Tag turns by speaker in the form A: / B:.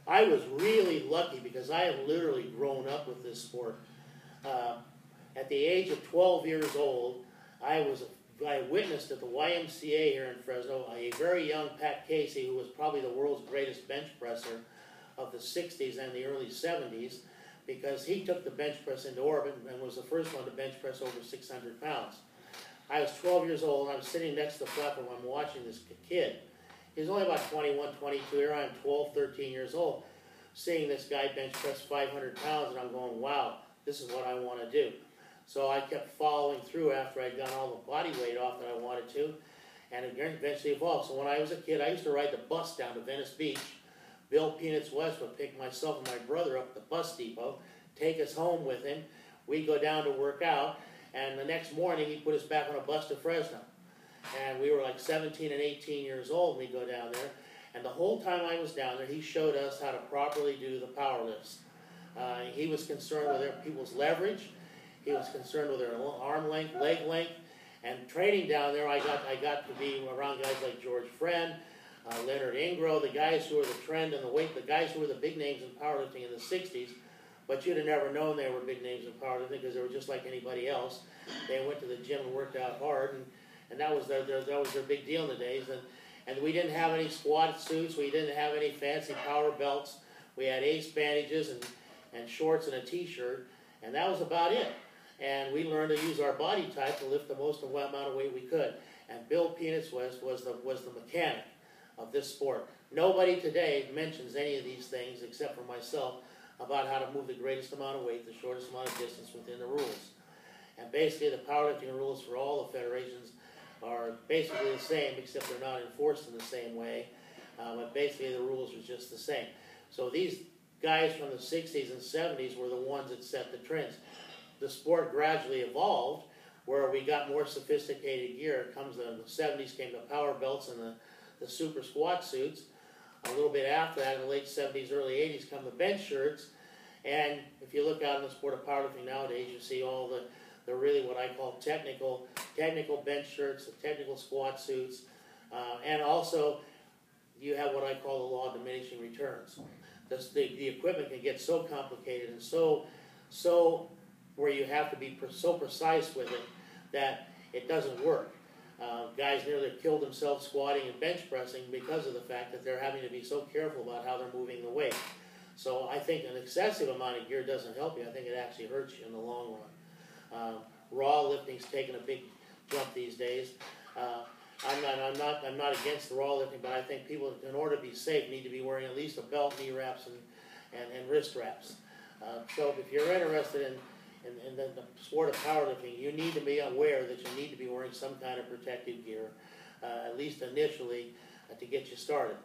A: I was really lucky because I have literally grown up with this sport. At the age of 12 years old, I witnessed at the YMCA here in Fresno a very young Pat Casey, who was probably the world's greatest bench presser of the 60s and the early 70s, because he took the bench press into orbit and was the first one to bench press over 600 pounds. I was 12 years old, and I was sitting next to the platform. I'm watching this kid. He was only about 21, 22. Here I am, 12, 13 years old, seeing this guy bench press 500 pounds, and I'm going, wow, this is what I want to do. So I kept following through after I'd gotten all the body weight off that I wanted to, and it eventually evolved. So when I was a kid, I used to ride the bus down to Venice Beach. Bill Peanuts West would pick myself and my brother up at the bus depot, take us home with him. We'd go down to work out, and the next morning he'd put us back on a bus to Fresno. And we were like 17 and 18 years old when we'd go down there. And the whole time I was down there, he showed us how to properly do the power lifts. He was concerned with people's leverage. He was concerned with their arm length, leg length. And training down there, I got to be around guys like George Friend, Leonard Ingro, the guys who were the trend and the guys who were the big names in powerlifting in the 60s. But you'd have never known they were big names in powerlifting because they were just like anybody else. They went to the gym and worked out hard, and that was their big deal in the days. And we didn't have any squat suits. We didn't have any fancy power belts. We had ace bandages and shorts and a T-shirt, and that was about it. And we learned to use our body type to lift the most amount of weight we could. And Bill Peanuts West was the mechanic of this sport. Nobody today mentions any of these things except for myself about how to move the greatest amount of weight, the shortest amount of distance within the rules. And basically the powerlifting rules for all the federations are basically the same, except they're not enforced in the same way. But basically the rules are just the same. So these guys from the 60s and 70s were the ones that set the trends. The sport gradually evolved where we got more sophisticated gear. In the 70s came the power belts and the super squat suits. A little bit after that, in the late 70s, early 80s, come the bench shirts. And if you look out in the sport of powerlifting nowadays, you see all the really what I call technical bench shirts, the technical squat suits, and also you have what I call the law of diminishing returns. The equipment can get so complicated and so where you have to be so precise with it that it doesn't work. Guys nearly killed themselves squatting and bench pressing because of the fact that they're having to be so careful about how they're moving the weight. So I think an excessive amount of gear doesn't help you. I think it actually hurts you in the long run. Raw lifting's taken a big jump these days. I'm not against the raw lifting, but I think people, in order to be safe, need to be wearing at least a belt, knee wraps, and wrist wraps. So if you're interested in the sport of powerlifting, you need to be aware that you need to be wearing some kind of protective gear, at least initially, to get you started.